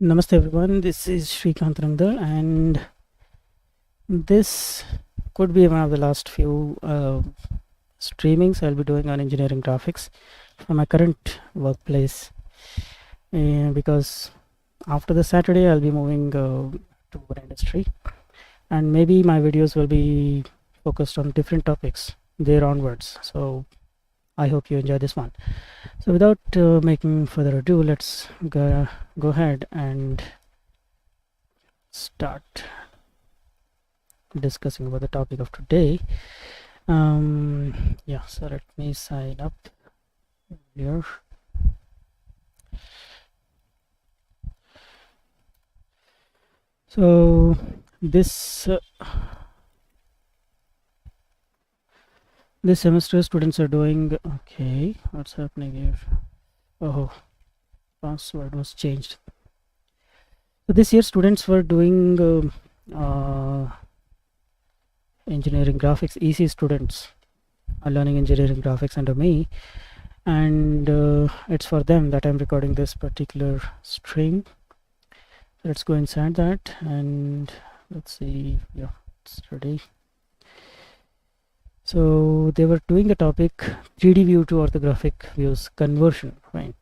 Namaste everyone, this is Shrikant Rangdal, and this could be one of the last few streamings I'll be doing on engineering graphics from my current workplace, because after the Saturday I'll be moving to an industry, and maybe my videos will be focused on different topics there onwards. So I hope you enjoy this one. So without making further ado, let's go ahead and start discussing about the topic of today. Yeah, so let me sign up here. So this semester students are doing, okay, what's happening here? Oh, password was changed. So this year students were doing engineering graphics. EC students are learning engineering graphics under me, and it's for them that I'm recording this particular stream. So let's go inside that and let's see. Yeah, it's ready. So they were doing the topic 3D view to orthographic views conversion, right?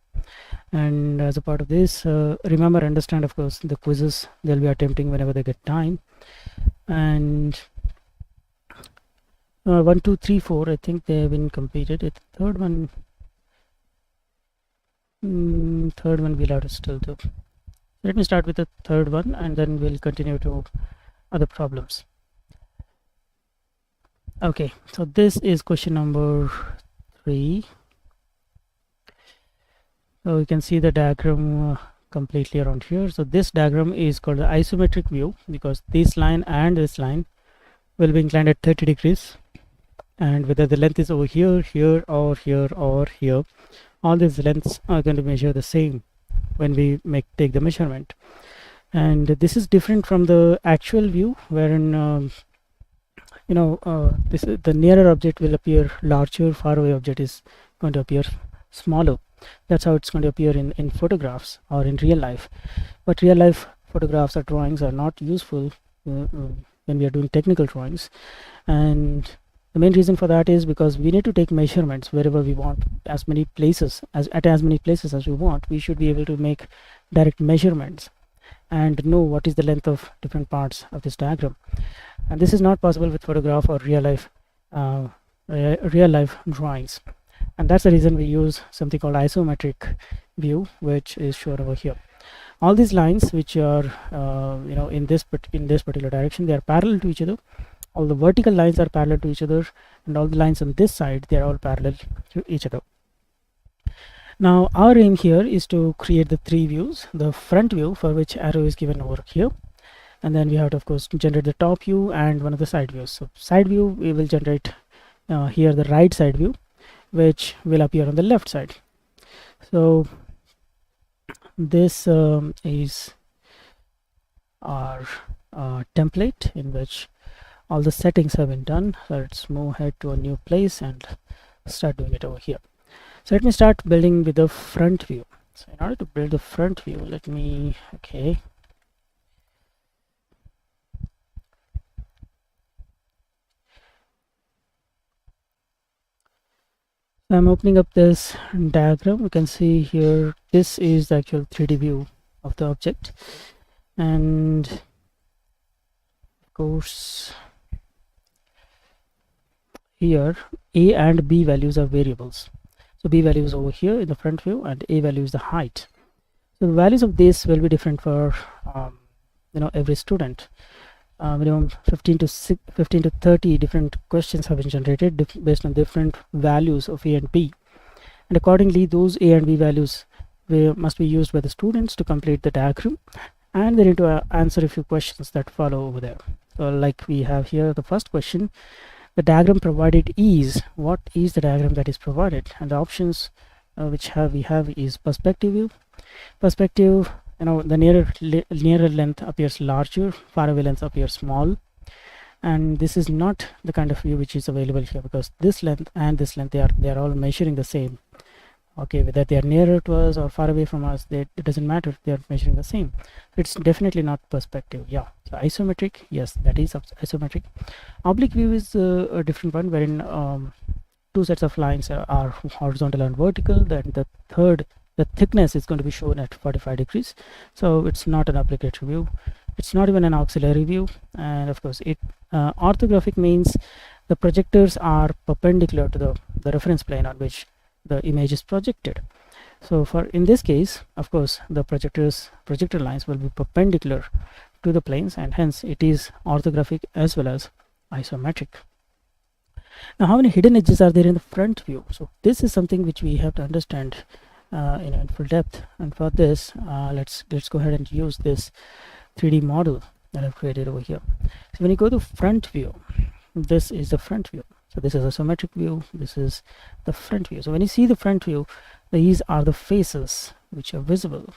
And as a part of this, remember, understand, of course, the quizzes they'll be attempting whenever they get time. And 1, 2, 3, 4, I think they have been completed. The third one we'll have to still do. Let me start with the third one and then we'll continue to other problems. Okay, so this is question number 3. So you can see the diagram completely around here. So this diagram is called the isometric view because this line and this line will be inclined at 30 degrees, and whether the length is over here, here, or here, or here, all these lengths are going to measure the same when we take the measurement. And this is different from the actual view, wherein the nearer object will appear larger, far away object is going to appear smaller. That's how it's going to appear in photographs or in real life. But real life photographs or drawings are not useful when we are doing technical drawings, and the main reason for that is because we need to take measurements wherever we want, as many places as we want. We should be able to make direct measurements and know what is the length of different parts of this diagram, and this is not possible with photograph or real life drawings. And that's the reason we use something called isometric view, which is shown over here. All these lines which are in this particular direction, they are parallel to each other. All the vertical lines are parallel to each other, and all the lines on this side, they are all parallel to each other. Now our aim here is to create the 3 views. The front view, for which arrow is given over here, and then we have to, of course, generate the top view and one of the side views. So side view, we will generate here the right side view, which will appear on the left side. So this is our template in which all the settings have been done. So let's move ahead to a new place and start doing it over here. So let me start building with the front view. So in order to build the front view, I'm opening up this diagram. You can see here, this is the actual 3D view of the object, and of course here A and B values are variables. So B value is over here in the front view, and A value is the height. So the values of this will be different for every student. Minimum 15 to 30 different questions have been generated based on different values of A and B, and accordingly those A and B values must be used by the students to complete the diagram, and they need to answer a few questions that follow over there. So like we have here the first question: the diagram provided is, what is the diagram that is provided? And the options which we have is perspective view. Perspective, the nearer length appears larger, far away length appears small, and this is not the kind of view which is available here, because this length and this length, they are all measuring the same. Okay, whether they are nearer to us or far away from us, it doesn't matter, they are measuring the same. It's definitely not perspective. Yeah, so isometric, yes, that is isometric. Oblique view is a different one, wherein two sets of lines are horizontal and vertical. Then the thickness is going to be shown at 45 degrees. So it's not an obligatory view, it's not even an auxiliary view. And of course it orthographic means the projectors are perpendicular to the reference plane on which the image is projected. So for in this case, of course, the projector lines will be perpendicular to the planes, and hence it is orthographic as well as isometric. Now, how many hidden edges are there in the front view? So this is something which we have to understand in full depth. And for this, let's go ahead and use this 3D model that I've created over here. So when you go to front view, this is the front view. So this is a isometric view, this is the front view. So when you see the front view, these are the faces which are visible.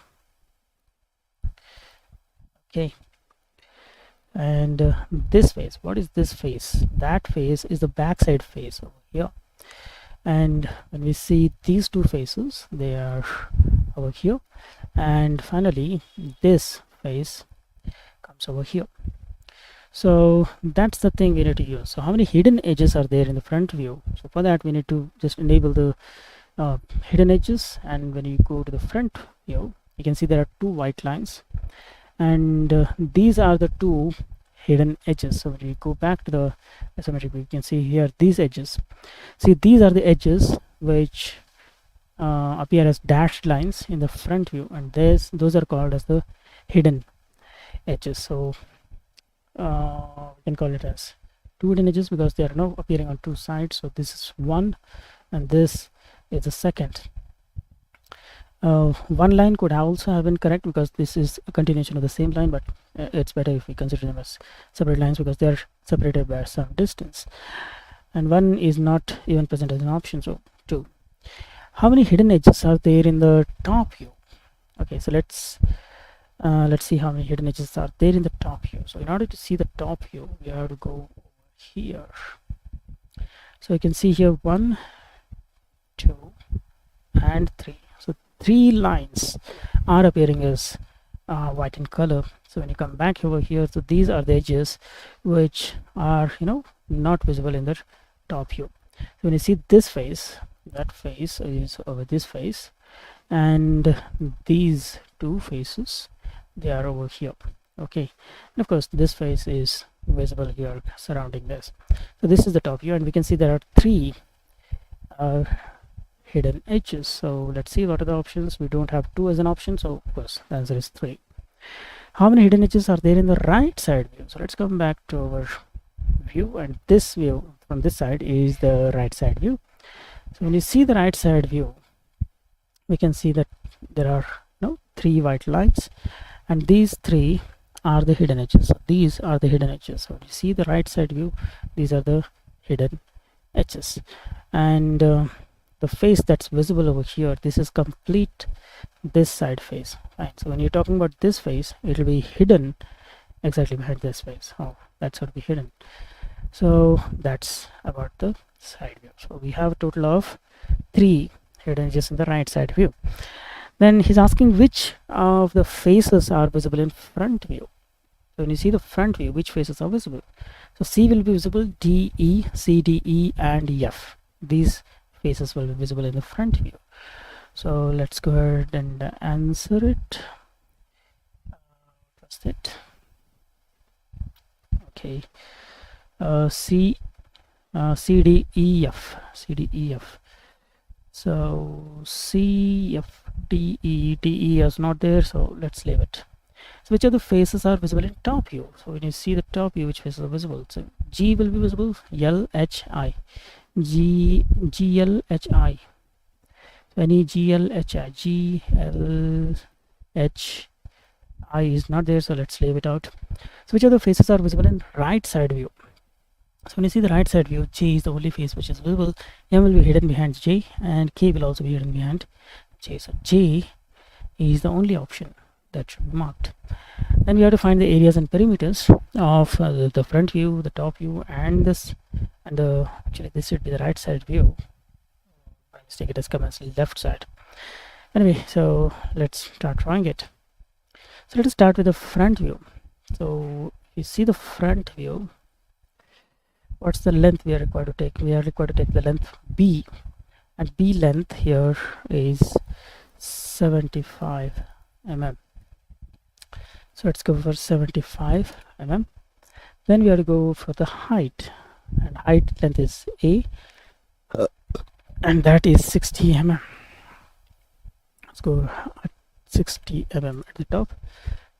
Okay, and this face, what is this face? That face is the backside face over here. And when we see these two faces, they are over here, and finally this face comes over here. So that's the thing we need to use. So how many hidden edges are there in the front view? So for that we need to just enable the hidden edges. And when you go to the front view, you can see there are two white lines, and these are the two hidden edges. So when you go back to the isometric view, you can see here these edges. See, these are the edges which appear as dashed lines in the front view, and those are called as the hidden edges. So we can call it as two hidden edges because they are now appearing on two sides. So this is one and this is the second. One line could also have been correct because this is a continuation of the same line, but it's better if we consider them as separate lines because they are separated by some distance, and one is not even present as an option. So two. How many hidden edges are there in the top view? Okay, so let's see how many hidden edges are there in the top view. So in order to see the top view, we have to go here. So you can see here 1, 2 and 3. So 3 lines are appearing as white in color. So when you come back over here, so these are the edges which are not visible in the top view. So when you see this face, that face is over this face, and these two faces, they are over here. Okay, and of course this face is visible here surrounding this. So this is the top view, and we can see there are 3 hidden edges. So let's see what are the options. We don't have 2 as an option, so of course the answer is 3. How many hidden edges are there in the right side view? So let's come back to our view, and this view from this side is the right side view. So when you see the right side view, we can see that there are 3 white lines, and these 3 are the hidden edges. So these are the hidden edges. So you see the right side view, these are the hidden edges, and the face that's visible over here, this is complete this side face. Right, so when you're talking about this face, it will be hidden exactly behind this face. Oh, that's going to be hidden. So that's about the side view. So we have a total of 3 hidden edges in the right side view. Then he's asking which of the faces are visible in front view. So when you see the front view, which faces are visible? So C will be visible, D, E, C, D, E and F. These faces will be visible in the front view. So let's go ahead and answer it. That's it. Okay. C, D, E, F. C, D, E, F. So C, F, D, E is not there, so let's leave it. So which of the faces are visible in top view? So when you see the top view, which faces are visible? So G will be visible, L, H, I. G, L, H, I. So any G, L, H, I. G, L, H, I is not there, so let's leave it out. So which of the faces are visible in right side view? So when you see the right side view, J is the only face which is visible, M will be hidden behind J, and K will also be hidden behind J. So J is the only option that should be marked. Then we have to find the areas and perimeters of the front view, the top view, and this, and actually this should be the right side view by mistake, it has come as left side. Anyway, so let's start drawing it. So let us start with the front view. So you see the front view, what's the length we are required to take? We are required to take the length B, and B length here is 75 mm. So let's go for 75 mm. Then we have to go for the height, and height length is A, and that is 60 mm. Let's go at 60 mm at the top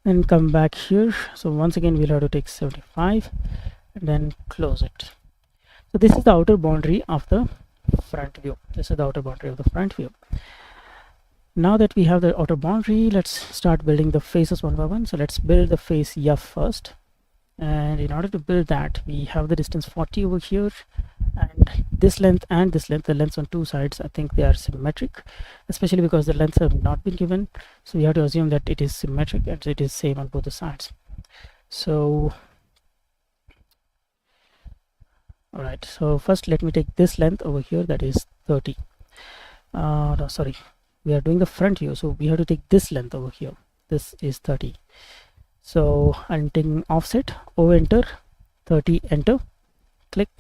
and come back here. So once again we'll have to take 75 and then close it. So this is the outer boundary of the front view. This is the outer boundary of the front view. Now that we have the outer boundary, let's start building the faces one by one. So let's build the face F first, and in order to build that, we have the distance 40 over here, and this length and this length, the lengths on two sides, I think they are symmetric, especially because the lengths have not been given, so we have to assume that it is symmetric and it is same on both the sides. So alright, so first let me take this length over here, that is 30. No, sorry, we are doing the front view, so we have to take this length over here. This is 30. So I'm taking offset, O enter, 30 enter, click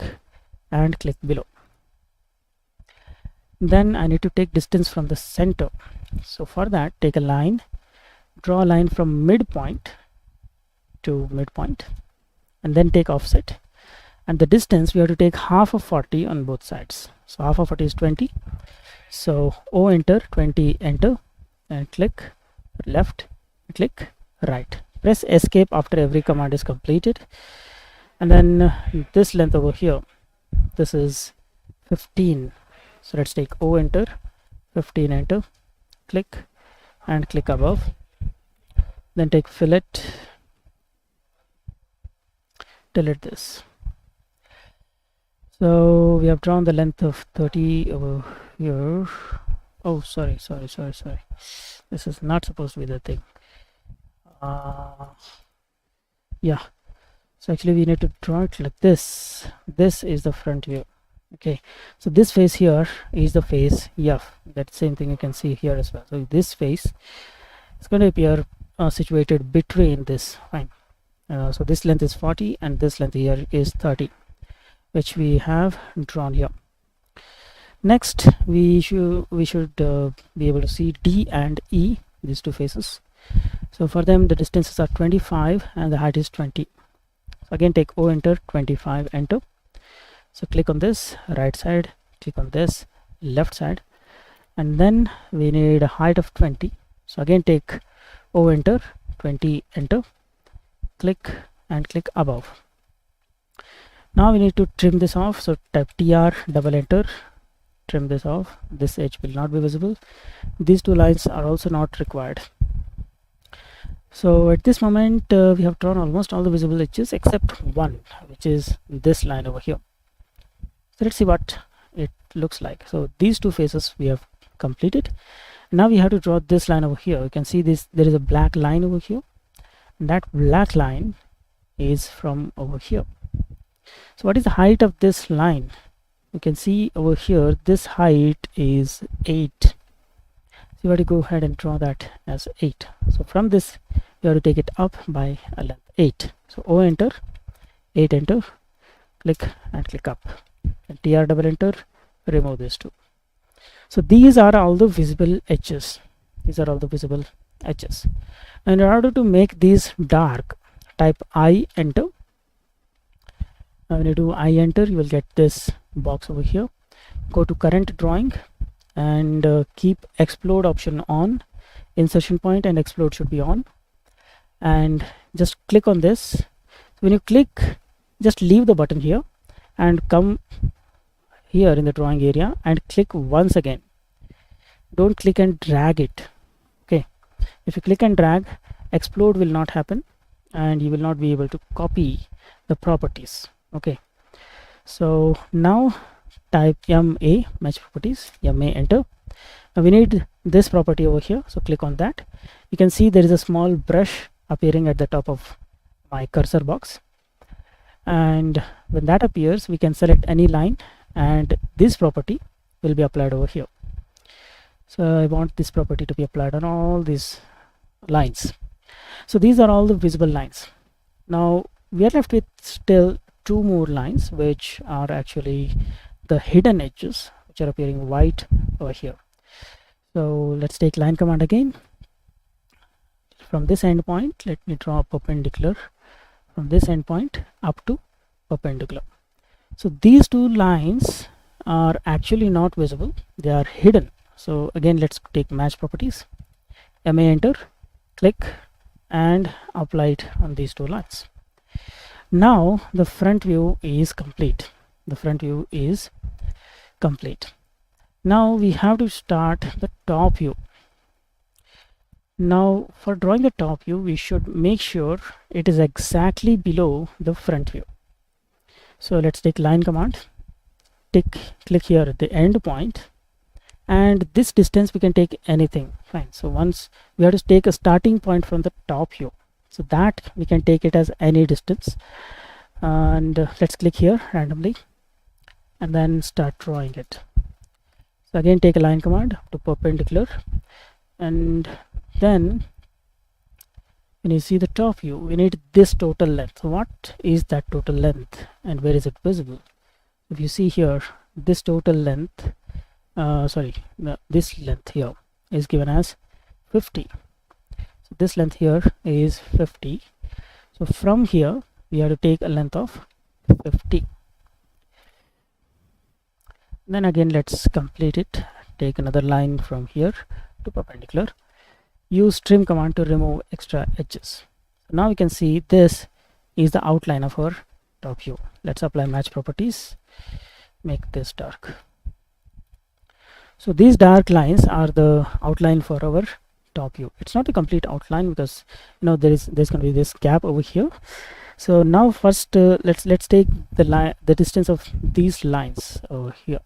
and click below. Then I need to take distance from the center. So for that, take a line, draw a line from midpoint to midpoint, and then take offset. And the distance we have to take half of 40 on both sides. So half of 40 is 20. So O enter, 20 enter, and click left, click right. Press escape after every command is completed, and then this length over here, this is 15. So let's take O enter, 15 enter, click and click above, then take fillet, delete this. So we have drawn the length of 30 over here. Oh, sorry, this is not supposed to be the thing. Yeah, so actually we need to draw it like this. This is the front view. Okay, so this face here is the face F. That same thing you can see here as well. So this face is going to appear situated between this. Fine. So this length is 40 and this length here is 30, which we have drawn here. Next we should be able to see D and E, these two faces. So for them the distances are 25 and the height is 20. So again take O enter, 25 enter. So click on this right side, click on this left side, and then we need a height of 20. So again take O enter, 20 enter, click and click above. Now we need to trim this off, so type TR, double enter, trim this off. This edge will not be visible. These two lines are also not required. So at this moment we have drawn almost all the visible edges except one, which is this line over here. So let's see what it looks like. So these two faces we have completed. Now we have to draw this line over here. You can see this, there is a black line over here, and that black line is from over here. So what is the height of this line? You can see over here this height is 8. So you have to go ahead and draw that as 8. So from this you have to take it up by a length 8. So O enter, 8 enter, click and click up, and TR double enter, remove this two. So these are all the visible edges. These are all the visible edges. And in order to make these dark, type I enter. Now when you do I enter, you will get this box over here. Go to current drawing and keep explode option on. Insertion point and explode should be on, and just click on this. So when you click, just leave the button here and come here in the drawing area and click once again. Don't click and drag it. Okay, if you click and drag, explode will not happen and you will not be able to copy the properties. Okay, so now type MA, match properties, MA, enter. Now we need this property over here, so click on that. You can see there is a small brush appearing at the top of my cursor box, and when that appears we can select any line and this property will be applied over here. So I want this property to be applied on all these lines. So these are all the visible lines. Now we are left with still two more lines, which are actually the hidden edges, which are appearing white over here. So let's take line command again. From this endpoint, let me draw a perpendicular from this endpoint up to perpendicular. So these two lines are actually not visible, they are hidden. So again, let's take match properties, ma enter, click, and apply it on these two lines. Now the front view is complete. The front view is complete. Now we have to start the top view. Now for drawing the top view, we should make sure it is exactly below the front view. So let's take line command, click here at the end point, and this distance we can take anything, fine. So once we have to take a starting point from the top view, so that we can take it as any distance, and let's click here randomly and then start drawing it. So again, take a line command to perpendicular, and then when you see the top view, we need this total length. So what is that total length and where is it visible? If you see here, this total length, this length here is given as 50. So this length here is 50. So from here we have to take a length of 50. Then again, let's complete it. Take another line from here to perpendicular. Use trim command to remove extra edges. So now we can see this is the outline of our top view. Let's apply match properties. Make this dark. So these dark lines are the outline for our top view. It's not a complete outline because there's going to be this gap over here. So now first let's take the distance of these lines over here.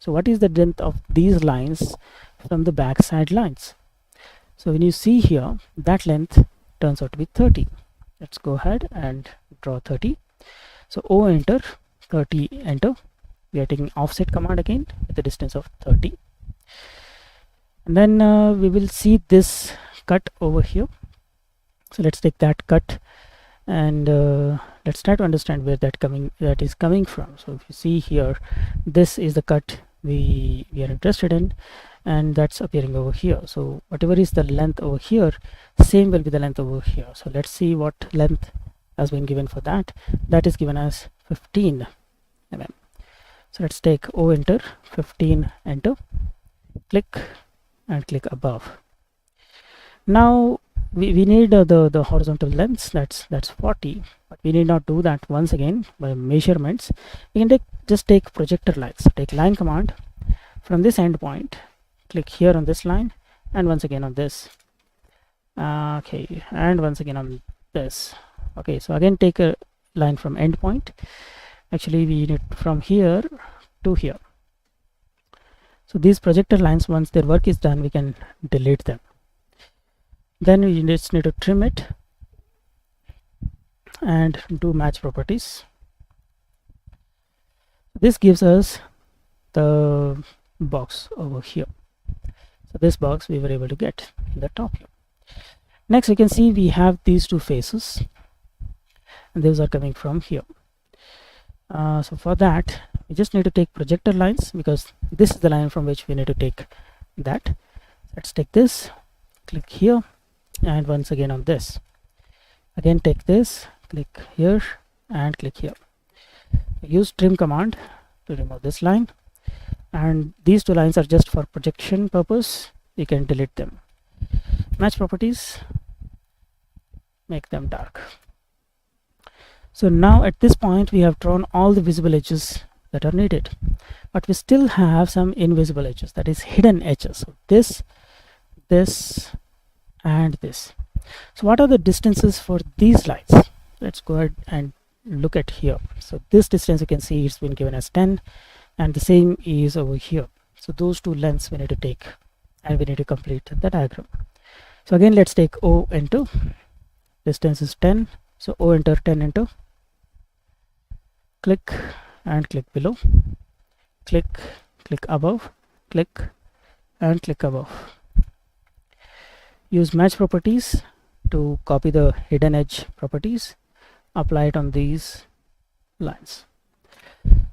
So what is the length of these lines from the backside lines? So when you see here, that length turns out to be 30. Let's go ahead and draw 30. So O enter, 30 enter. We are taking offset command again with the distance of 30. And then we will see this cut over here. So let's take that cut and let's try to understand where that is coming from. So if you see here, this is the cut we are interested in, and that's appearing over here. So whatever is the length over here, same will be the length over here. So let's see what length has been given for that. That is given as 15 mm. So let's take O enter, 15 enter, click and click above. Now we need the horizontal length, that's 40, but we need not do that once again by measurements. We can just take projector lines. So take line command from this endpoint, click here on this line, and once again on this, okay, and once again on this. Okay, so again take a line from endpoint. Actually we need from here to here. So these projector lines, once their work is done, we can delete them. Then we just need to trim it and do match properties. This gives us the box over here. So this box we were able to get in the top view. Next we can see we have these two faces, and those are coming from here. So for that we just need to take projector lines, because this is the line from which we need to take that. Let's take this, click here, and once again on this. Again take this, click here and click here. Use trim command to remove this line, and these two lines are just for projection purpose. You can delete them. Match properties, make them dark. So now at this point we have drawn all the visible edges that are needed, but we still have some invisible edges, that is hidden edges. So this and this. So what are the distances for these lines? Let's go ahead and look at here. So this distance you can see it's been given as 10, and the same is over here. So those two lengths we need to take, and we need to complete the diagram. So again let's take O enter, distance is 10, so O enter, 10 enter, click and click below, click above, click and click above. Use match properties to copy the hidden edge properties, apply it on these lines.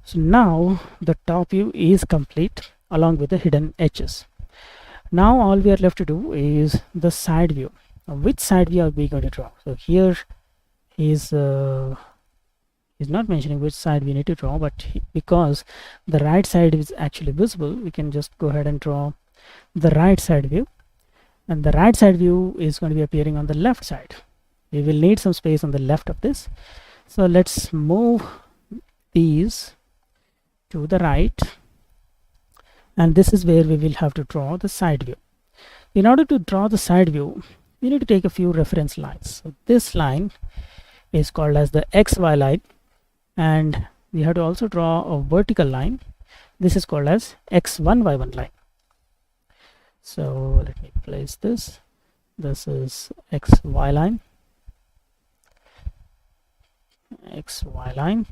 So now the top view is complete along with the hidden edges. Now all we are left to do is the side view. Now, which side view are we going to draw? So here is not mentioning which side we need to draw, but because the right side is actually visible, we can just go ahead and draw the right side view, and the right side view is going to be appearing on the left side. We will need some space on the left of this, so let's move these to the right, and this is where we will have to draw the side view. In order to draw the side view, we need to take a few reference lines. So this line is called as the XY line, and we have to also draw a vertical line. This is called as X1 Y1 line. So let me place this. This is XY line, XY line,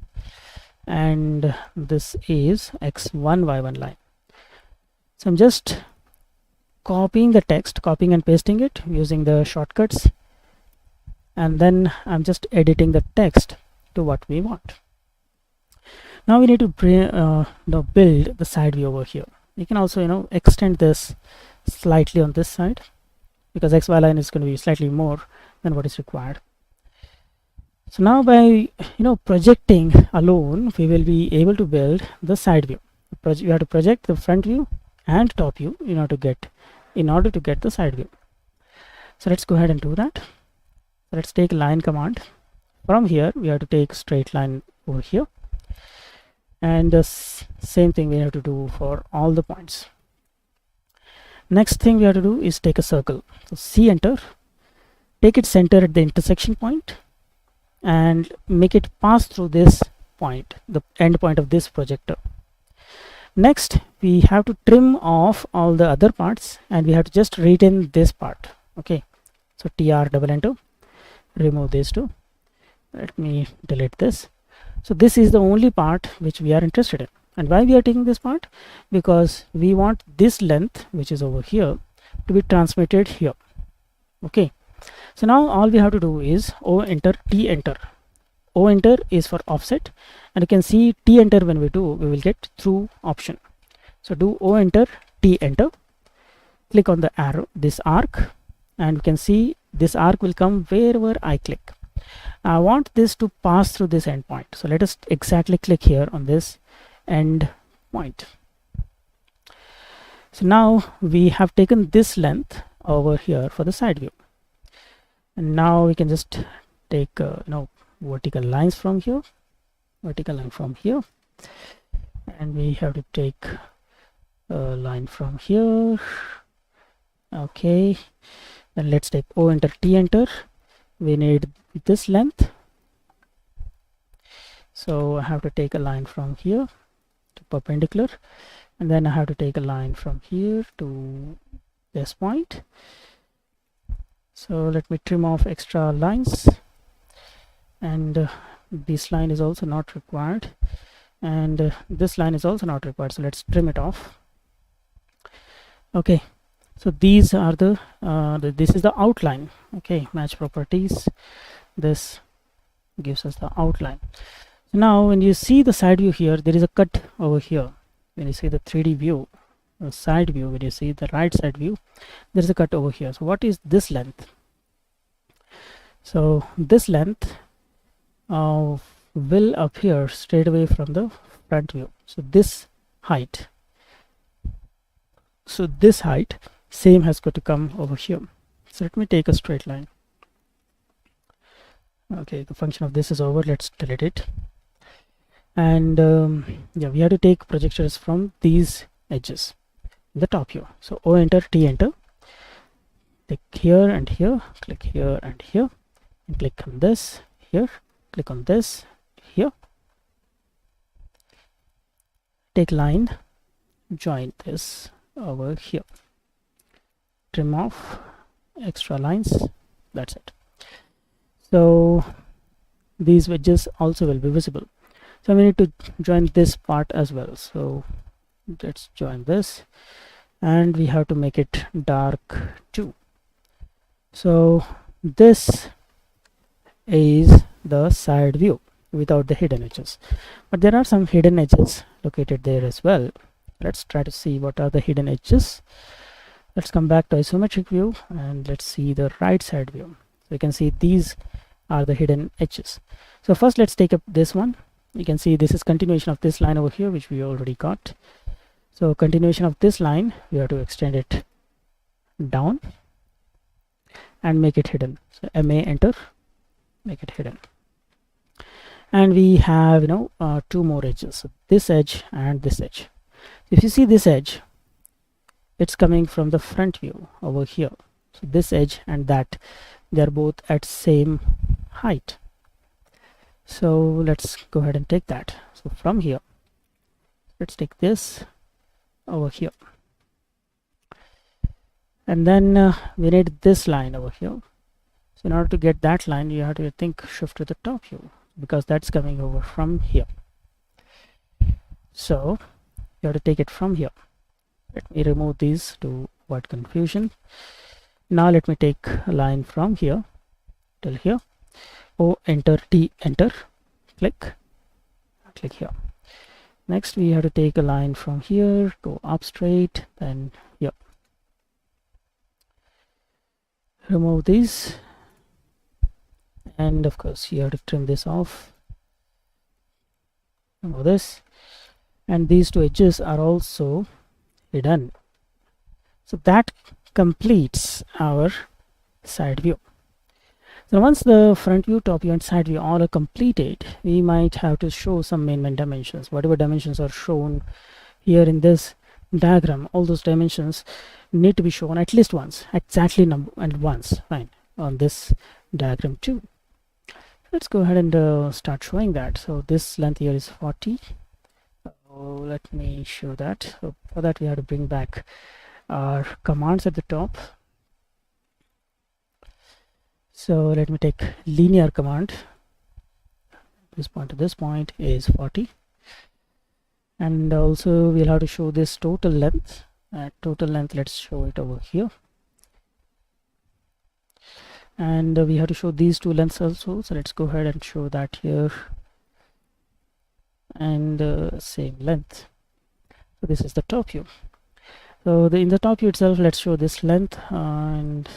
and this is X1 Y1 line. So I'm just copying the text, copying and pasting it using the shortcuts, and then I'm just editing the text to what we want. Now we need to build the side view over here. You can also extend this slightly on this side, because XY line is going to be slightly more than what is required. So now by projecting alone, we will be able to build the side view. You have to project the front view and top view in order to get the side view. So let's go ahead and do that. So let's take line command. From here we have to take straight line over here, and the same thing we have to do for all the points. Next thing we have to do is take a circle. So C enter, take its center at the intersection point and make it pass through this point, the end point of this projector. Next we have to trim off all the other parts, and we have to just retain this part. Okay, so TR double enter, remove these two. Let me delete this. So this is the only part which we are interested in. And why we are taking this part? Because we want this length, which is over here, to be transmitted here. Okay, so now all we have to do is O enter, T enter. O enter is for offset, and you can see T enter. When we do, we will get through option. So do O enter, T enter, click on the arrow, this arc, and you can see this arc will come wherever I click. I want this to pass through this endpoint, so let us exactly click here on this end point. So now we have taken this length over here for the side view, and now we can just take vertical lines from here, vertical line from here, and we have to take a line from here. Okay, then let's take O enter, T enter. We need this length, so I have to take a line from here to perpendicular, and then I have to take a line from here to this point. So let me trim off extra lines, and this line is also not required, and this line is also not required, so let's trim it off. Okay, so these are this is the outline. Okay, match properties, this gives us the outline. So now when you see the side view here, there is a cut over here. When you see the 3D view, the side view, when you see the right side view, there is a cut over here. So what is this length? So this length will appear straight away from the front view. So this height, same has got to come over here. So let me take a straight line. Okay, the function of this is over. Let's delete it. And yeah, we have to take projections from these edges in the top view. So O enter, T enter, click here and here, click here and here, and click on this here, click on this here, take line, join this over here, trim off extra lines. That's it. So these wedges also will be visible. So we need to join this part as well. So let's join this, and we have to make it dark too. So this is the side view without the hidden edges, but there are some hidden edges located there as well. Let's try to see what are the hidden edges. Let's come back to isometric view and let's see the right side view. So you can see these are the hidden edges. So first let's take up this one. You can see this is continuation of this line over here, which we already got. So continuation of this line, we have to extend it down and make it hidden. So MA, enter, make it hidden. And we have two more edges, so this edge and this edge. If you see this edge, it's coming from the front view over here. So this edge and that, they are both at same height. So let's go ahead and take that. So from here, let's take this over here, and then we need this line over here. So in order to get that line, you have to shift to the top view, because that's coming over from here. So you have to take it from here. Let me remove these to avoid confusion. Now let me take a line from here till here. O, enter, T, enter, click here. Next we have to take a line from here, go up straight, then here. Remove these, and of course you have to trim this off. Remove this, and these two edges are also hidden. So that completes our side view. So once the front view, top view and side view all are completed, we might have to show some main dimensions. Whatever dimensions are shown here in this diagram, all those dimensions need to be shown at least once, exactly once, fine, on this diagram too. Let's go ahead and start showing that. So this length here is 40. Let me show that. So for that we have to bring back our commands at the top. So let me take linear command. This point to this point is 40, and also we'll have to show this total length. Total length, let's show it over here, and we have to show these two lengths also. So let's go ahead and show that here, and same length. So this is the top view. So in the top view itself, let's show this length, and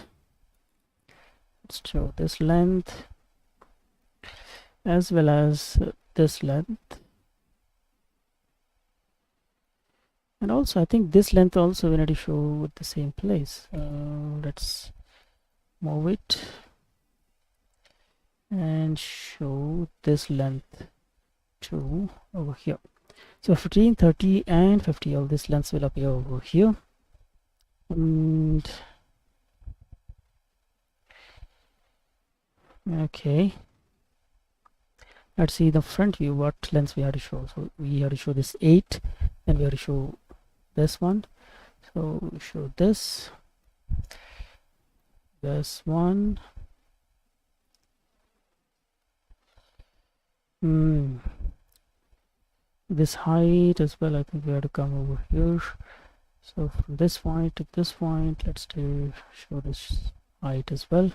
let's show this length as well as this length, and also I think this length also we need to show at the same place. Let's move it and show this length too over here. So 15, 30 and 50, all these lengths will appear over here. And okay, let's see the front view, what lengths we have to show. So we have to show this 8, and we have to show this one. So we show this one, this height as well. I think we have to come over here. So from this point to this point, let's show this height as well.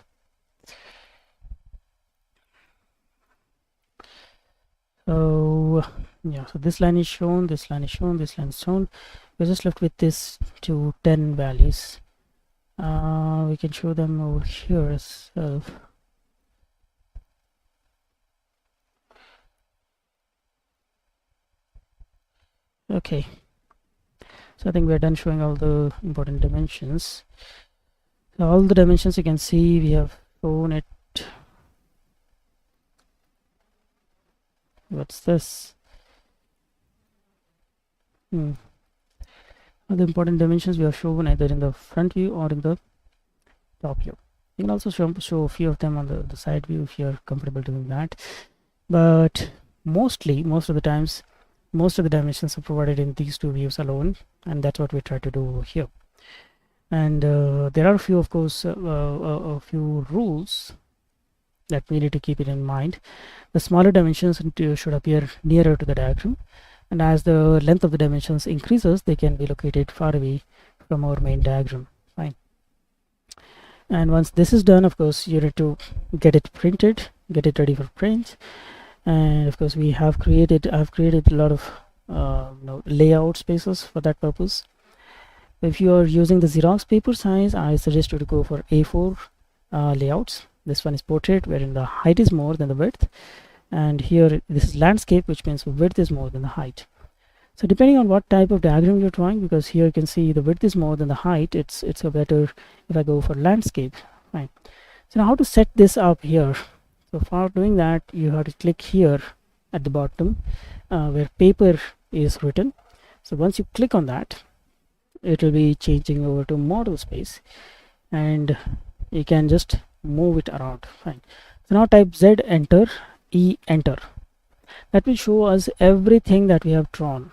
So yeah, so this line is shown, this line is shown, this line is shown. We're just left with this 10 values. We can show them over here as well. Okay, so I think we're done showing all the important dimensions. So all the dimensions you can see, we have shown it. What's this? All the important dimensions we have shown either in the front view or in the top view. You can also show a few of them on the side view if you're comfortable doing that, but most of the times, most of the dimensions are provided in these two views alone, and that's what we try to do over here. And there are a few, of course, a few rules that we need to keep it in mind. The smaller dimensions should appear nearer to the diagram, and as the length of the dimensions increases, they can be located far away from our main diagram. Fine. And once this is done, of course, you need to get it printed, get it ready for print. And of course, I've created a lot of layout spaces for that purpose. If you are using the Xerox paper size, I suggest you to go for A4 layouts. This one is portrait, wherein the height is more than the width, and here this is landscape, which means width is more than the height. So depending on what type of diagram you're drawing, because here you can see the width is more than the height, it's a better if I go for landscape. Fine. So now how to set this up here? So for doing that, you have to click here at the bottom where paper is written. So once you click on that, it will be changing over to model space, and you can just move it around. Fine. So now type Z enter, E enter. That will show us everything that we have drawn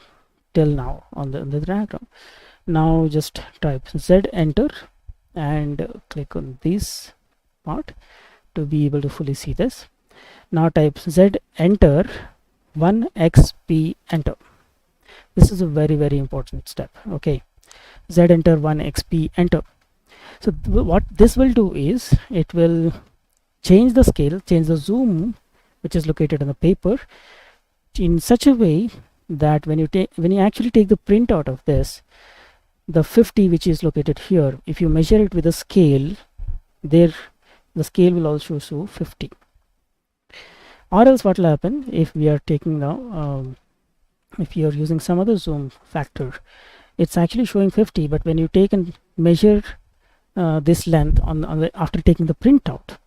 till now on the diagram. Now just type Z enter and click on this part to be able to fully see this. Now type Z enter 1xp enter. This is a very, very important step. Okay, Z enter 1xp enter. So what this will do is it will change the scale, change the zoom which is located on the paper in such a way that when you actually take the print out of this, the 50 which is located here, if you measure it with a scale, there the scale will also show 50. Or else what will happen if we are taking now if you are using some other zoom factor, it's actually showing 50, but when you take and measure this length after taking the print out,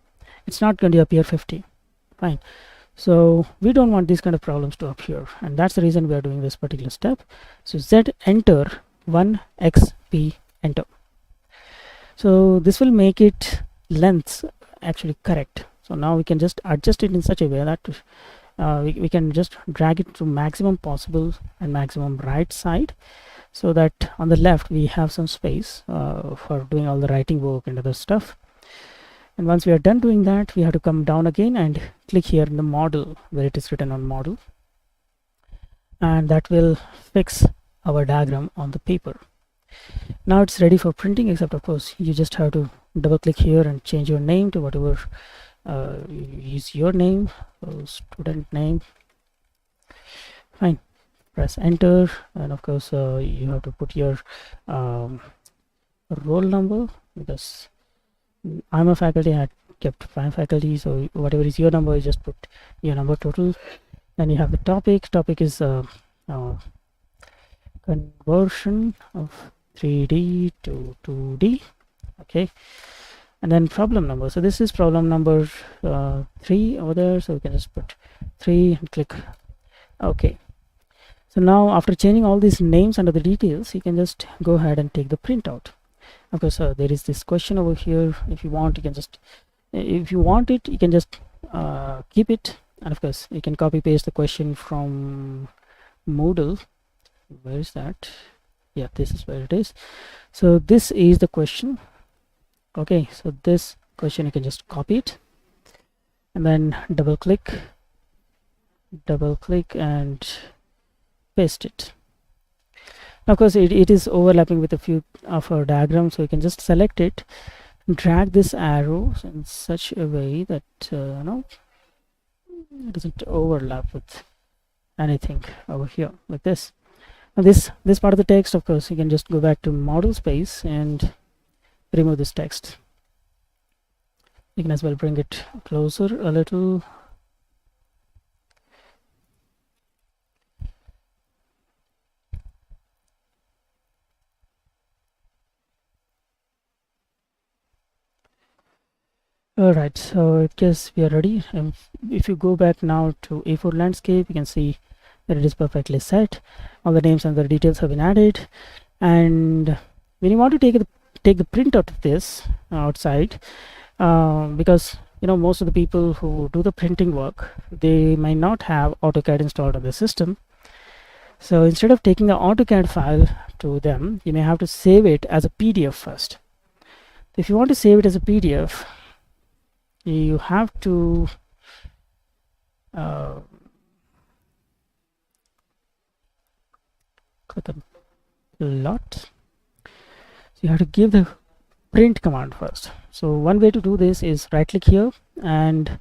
it's not going to appear 50. Fine. So we don't want these kind of problems to appear, and that's the reason we are doing this particular step. So Z enter 1xp enter. So this will make it lengths actually correct. So now we can just adjust it in such a way that we can just drag it to maximum possible and maximum right side, so that on the left we have some space for doing all the writing work and other stuff. And once we are done doing that, we have to come down again and click here in the model where it is written on model, and that will fix our diagram on the paper. Now it's ready for printing, except of course you just have to double click here and change your name to whatever is your name, student name. Fine. Press enter, and of course you have to put your roll number, because I'm a faculty, I kept 5 faculty, so whatever is your number, you just put your number total. Then you have the topic is conversion of 3D to 2D. Okay, and then problem number, so this is problem number 3 over there, so we can just put 3 and click OK. So now after changing all these names under the details, you can just go ahead and take the printout. Of course there is this question over here. If you want, you can just keep it, and of course you can copy paste the question from Moodle. Where is that? Yeah, this is where it is. So this is the question. Okay, so this question you can just copy it and then double click and paste it. Of course it is overlapping with a few of our diagrams, so you can just select it, drag this arrow in such a way that it doesn't overlap with anything over here, like this. Now this part of the text, of course, you can just go back to model space and remove this text. You can as well bring it closer a little. Alright, so I guess we are ready. If you go back now to A4 landscape, you can see that it is perfectly set. All the names and the details have been added, and when you want to take the print out of this outside, because most of the people who do the printing work, they might not have AutoCAD installed on the system. So instead of taking the AutoCAD file to them, you may have to save it as a PDF first. If you want to save it as a PDF, you have to click on lot, you have to give the print command first. So one way to do this is right click here and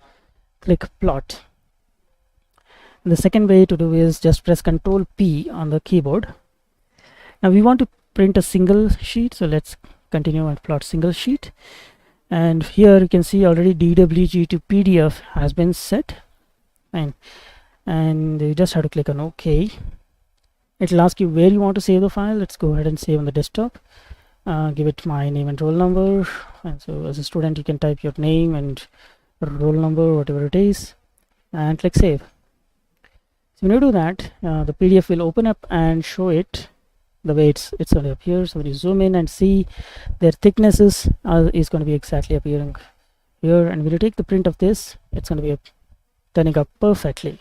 click plot. And the second way to do is just press Ctrl P on the keyboard. Now we want to print a single sheet, so let's continue and plot single sheet. And here you can see already DWG to PDF has been set. Fine. And you just have to click on OK. It will ask you where you want to save the file. Let's go ahead and save on the desktop. Give it my name and roll number. And so as a student, you can type your name and roll number, whatever it is, and click save. So when you do that, the PDF will open up and show it the way it's going to appear. So when you zoom in and see, their thicknesses is going to be exactly appearing here. And when you take the print of this, it's going to be turning up perfectly.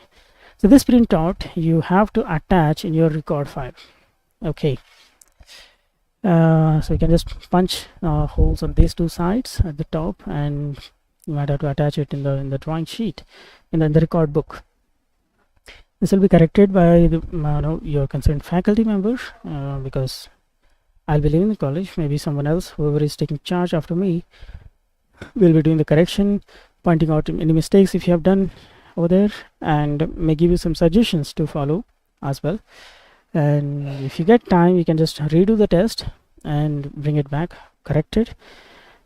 So this printout you have to attach in your record file. Okay. So you can just punch holes on these two sides at the top, and you might have to attach it in the drawing sheet, in the record book. This will be corrected by the, your concerned faculty member, because I'll be leaving the college. Maybe someone else, whoever is taking charge after me, will be doing the correction, pointing out any mistakes if you have done over there, and may give you some suggestions to follow as well. And if you get time, you can just redo the test and bring it back corrected.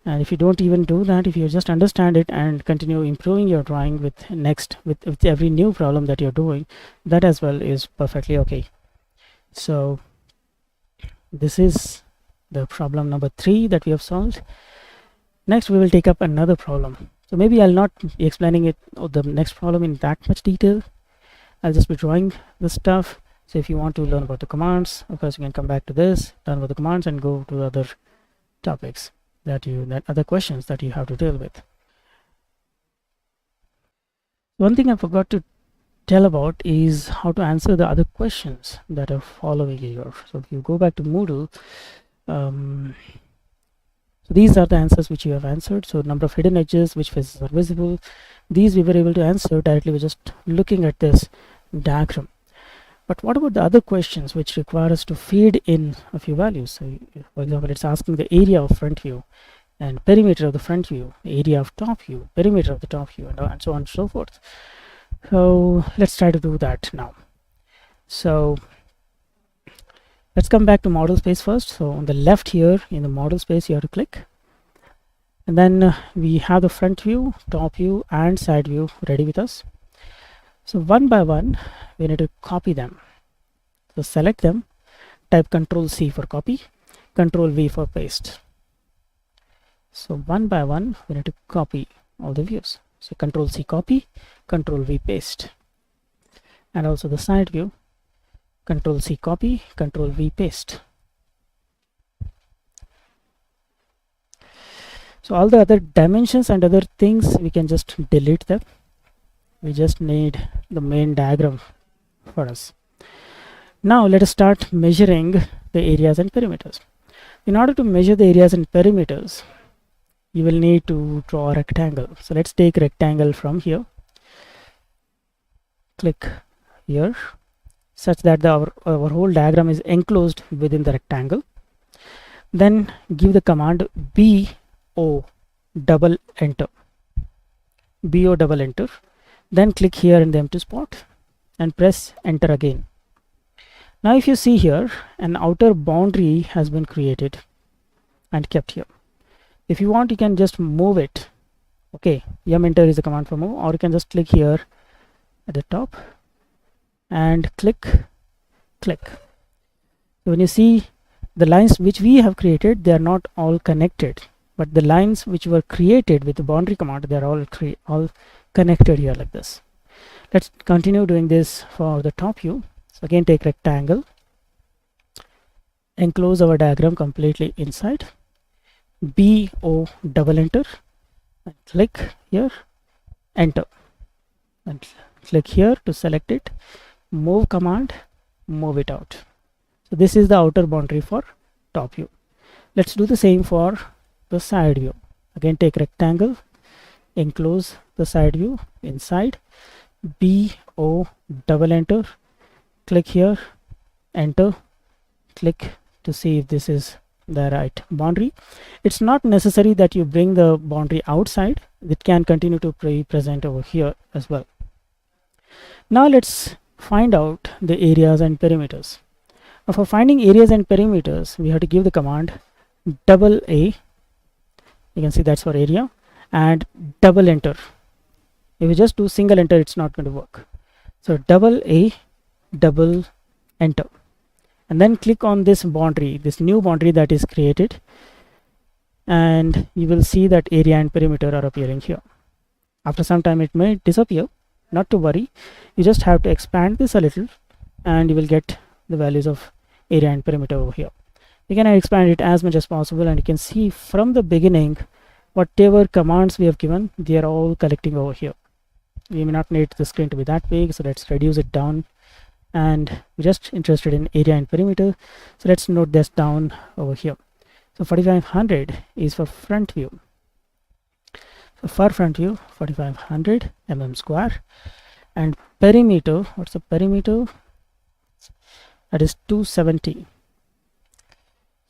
And if you don't even do that, if you just understand it and continue improving your drawing with every new problem that you're doing, that as well is perfectly okay. So this is the problem number 3 that we have solved. Next we will take up another problem. So maybe I'll not be explaining it or the next problem in that much detail. I'll just be drawing the stuff. So if you want to learn about the commands, of course you can come back to this, learn about the commands, and go to other topics that other questions that you have to deal with. One thing I forgot to tell about is how to answer the other questions that are following here. So if you go back to Moodle, so these are the answers which you have answered. So number of hidden edges, which faces are visible, these we were able to answer directly with just looking at this diagram. But what about the other questions which require us to feed in a few values? So for example, it's asking the area of front view and perimeter of the front view, area of top view, perimeter of the top view, and so on and so forth. So let's try to do that now. So let's come back to model space first. So on the left here in the model space, you have to click, and then we have the front view, top view, and side view ready with us. So one by one we need to copy them. So select them, type Ctrl C for copy, Ctrl V for paste. So one by one we need to copy all the views. So Ctrl C copy, Ctrl V paste, and also the side view, Ctrl C copy, Ctrl V paste. So all the other dimensions and other things we can just delete them. We just need the main diagram for us. Now let us start measuring the areas and perimeters. In order to measure the areas and perimeters, you will need to draw a rectangle. So let's take rectangle from here, click here, such that our whole diagram is enclosed within the rectangle. Then give the command BO double enter, BO double enter. Then click here in the empty spot and press enter again. Now if you see here, an outer boundary has been created and kept here. If you want, you can just move it. Okay, yum enter is the command for move, or you can just click here at the top and click. So when you see the lines which we have created, they are not all connected, but the lines which were created with the boundary command, they are all connected here like this. Let's continue doing this for the top view. So again, take rectangle, enclose our diagram completely inside, BO double enter, and click here, enter, and click here to select it, move command, move it out. So this is the outer boundary for top view. Let's do the same for the side view. Again, take rectangle, enclose the side view inside, BO double enter, click here, enter, click to see if this is the right boundary. It's not necessary that you bring the boundary outside. It can continue to be present over here as well. Now let's find out the areas and perimeters. Now for finding areas and perimeters, we have to give the command double A. You can see that's for area, and double enter. If you just do single enter, it's not going to work. So double A, double enter, and then click on this boundary, this new boundary that is created, and you will see that area and perimeter are appearing here. After some time it may disappear. Not to worry, you just have to expand this a little and you will get the values of area and perimeter over here. You can expand it as much as possible, and you can see from the beginning whatever commands we have given, they are all collecting over here. We may not need the screen to be that big, so let's reduce it down, and we're just interested in area and perimeter, so let's note this down over here. So 4500 is for front view. So for front view, 4500 square, and perimeter, what's the perimeter? That is 270.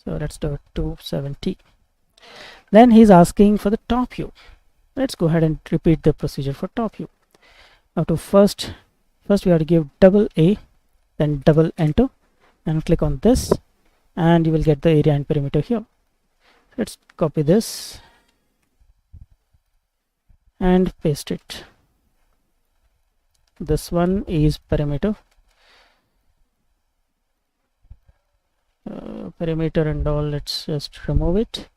So let's do 270. Then he's asking for the top view. Let's go ahead and repeat the procedure for top view. Now to first we have to give double A, then double enter, and click on this, and you will get the area and perimeter here. Let's copy this and paste it. This one is perimeter. Perimeter and all, let's just remove it.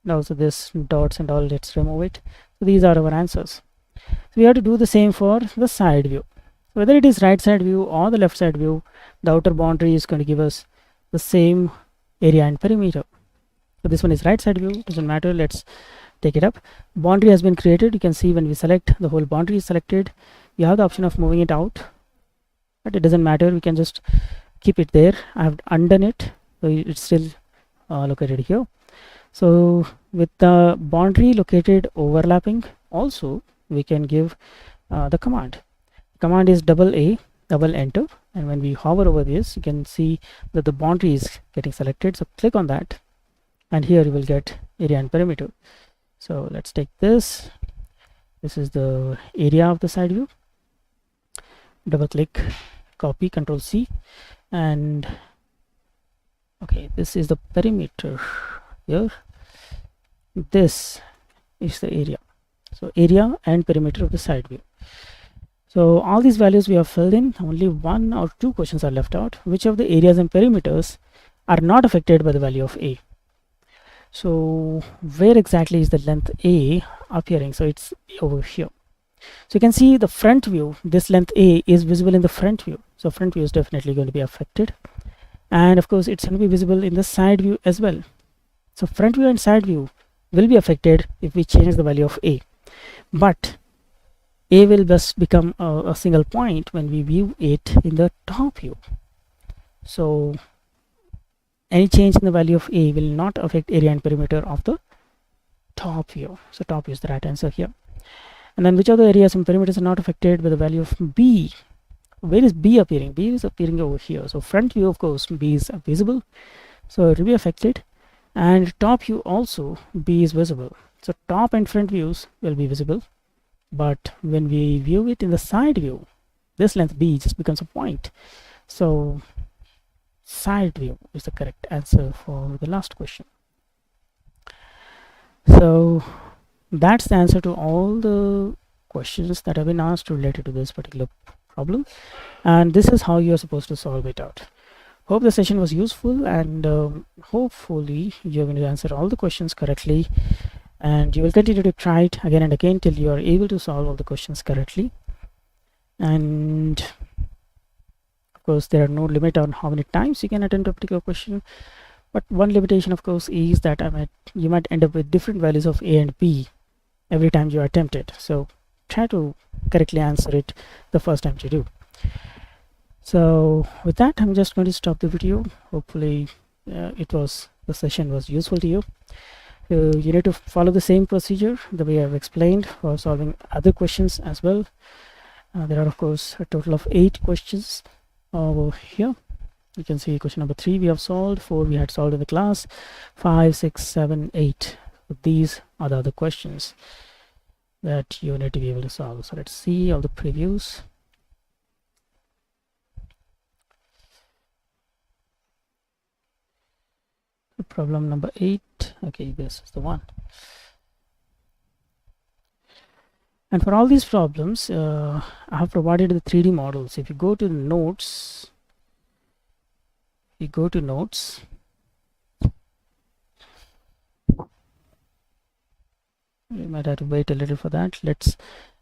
And also this dots and all, let's remove it. So these are our answers. So we have to do the same for the side view. Whether it is right side view or the left side view, the outer boundary is going to give us the same area and perimeter. So this one is right side view, doesn't matter, let's take it up. Boundary has been created. You can see when we select, the whole boundary is selected. You have the option of moving it out, but it doesn't matter, we can just keep it there. I have undone it, so it's still located here. So with the boundary located overlapping, also we can give the command. The command is double A, double enter, and when we hover over this, you can see that the boundary is getting selected. So click on that, and here you will get area and perimeter. So let's take this. This is the area of the side view. Double click, copy, Control C, and okay, this is the perimeter here. This is the area. So area and perimeter of the side view. So all these values we have filled in. Only one or two questions are left out. Which of the areas and perimeters are not affected by the value of A? So where exactly is the length A appearing? So it's over here. So you can see the front view, this length A is visible in the front view. So front view is definitely going to be affected. And of course, it's going to be visible in the side view as well. So front view and side view will be affected if we change the value of A. But A will just become a single point when we view it in the top view. So any change in the value of A will not affect area and perimeter of the top view. So top view is the right answer here. And then which of the areas and perimeters are not affected by the value of B? Where is B appearing? B is appearing over here. So front view, of course, B is visible, so it will be affected. And top view also, B is visible. So top and front views will be visible. But when we view it in the side view, this length B just becomes a point. So side view is the correct answer for the last question. So that's the answer to all the questions that have been asked related to this particular problem, and this is how you are supposed to solve it out. Hope the session was useful, and hopefully you are going to answer all the questions correctly, and you will continue to try it again and again till you are able to solve all the questions correctly. And of course there are no limit on how many times you can attempt a particular question, but one limitation of course is that you might end up with different values of A and B every time you attempt it. So try to correctly answer it the first time you do. So with that, I'm just going to stop the video. Hopefully the session was useful to you. You need to follow the same procedure the way I've explained for solving other questions as well. There are of course a total of 8 questions over here, You can see question number 3 we have solved, 4 we had solved in the class, 5, 6, 7, 8. So these are the other questions that you need to be able to solve. So let's see all the previews. Problem number 8. Okay, this is the one. And for all these problems, I have provided the 3D models. If you go to notes, you might have to wait a little for that. Let's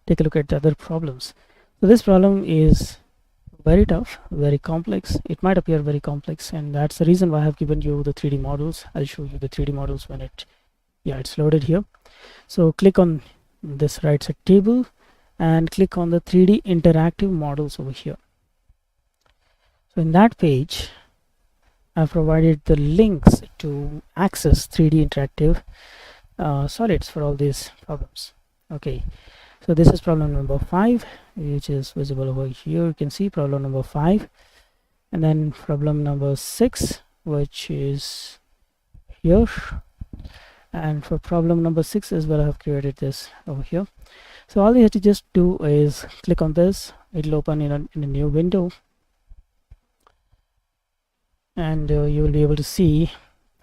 take a look at the other problems. So this problem is very tough, very complex. It might appear very complex, and that's the reason why I have given you the 3D models. I'll show you the 3D models when it's loaded here. So click on this right side table and click on the 3D interactive models over here. So in that page, I've provided the links to access 3D interactive solids for all these problems. Okay, so this is problem number 5, which is visible over here. You can see problem number 5, and then problem number 6, which is here, and for problem number 6 as well, I have created this over here. So all you have to just do is click on this. It'll open in a new window, and you will be able to see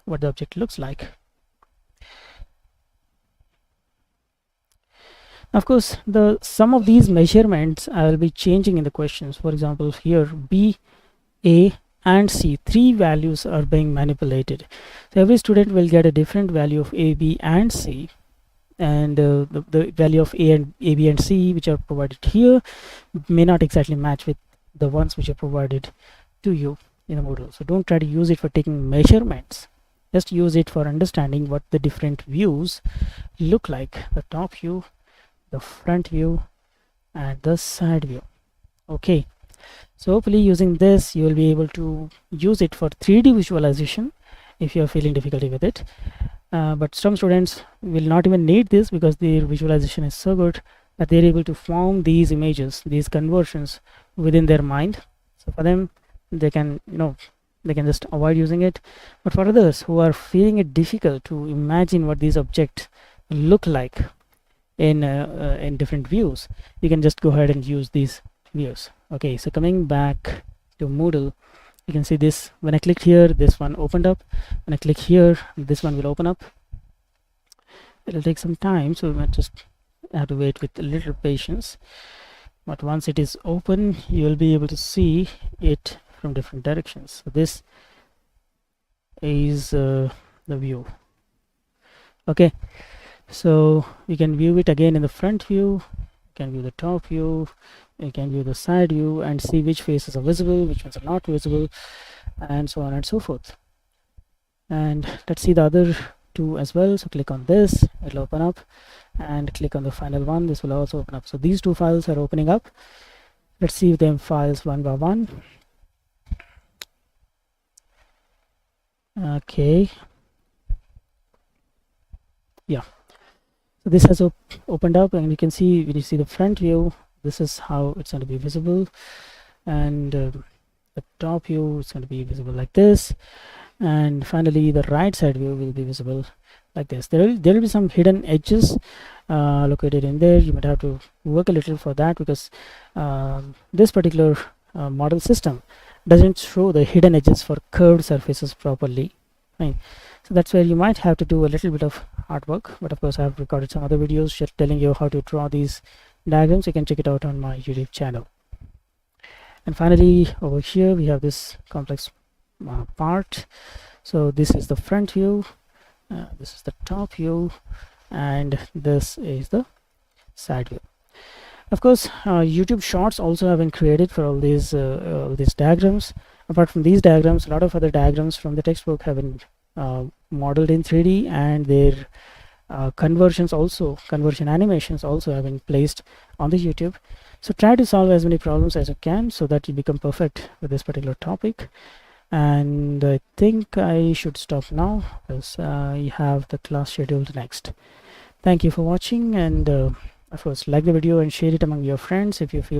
what the object looks like. Of course, some of these measurements I will be changing in the questions. For example, here B, A and C, 3 values are being manipulated. So every student will get a different value of A, B and C, and the value of A, B and C which are provided here may not exactly match with the ones which are provided to you in the Moodle. So don't try to use it for taking measurements. Just use it for understanding what the different views look like: the top view, the front view and the side view. Okay, so hopefully using this you will be able to use it for 3D visualization if you are feeling difficulty with it. But some students will not even need this because their visualization is so good that they're able to form these images, these conversions within their mind. So for them, they can just avoid using it. But for others who are feeling it difficult to imagine what these objects look like in different views, you can just go ahead and use these views. Okay, so coming back to Moodle, you can see this. When I click here, this one opened up. When I click here, this one will open up. It'll take some time, so we might just have to wait with a little patience. But once it is open, you will be able to see it from different directions. So this is the view. Okay, so you can view it again in the front view, you can view the top view, you can view the side view and see which faces are visible, which ones are not visible, and so on and so forth. And let's see the other two as well. So click on this, it'll open up, and click on the final one, this will also open up. So these two files are opening up. Let's see them files one by one. Okay, yeah, so this has opened up, and you can see when you see the front view, this is how it's going to be visible, and the top view is going to be visible like this, and finally the right side view will be visible like this. There will be some hidden edges located in there. You might have to work a little for that because this particular model system doesn't show the hidden edges for curved surfaces properly, right? So that's where you might have to do a little bit of hard work. But of course, I have recorded some other videos just telling you how to draw these diagrams. You can check it out on my YouTube channel. And finally, over here we have this complex part. So this is the front view, this is the top view, and this is the side view. Of course, YouTube Shorts also have been created for all these diagrams. Apart from these diagrams, a lot of other diagrams from the textbook have been modeled in 3D, and their conversion animations also have been placed on the YouTube. So try to solve as many problems as you can so that you become perfect with this particular topic. And I think I should stop now because I have the class scheduled next. Thank you for watching, and of course like the video and share it among your friends if you feel that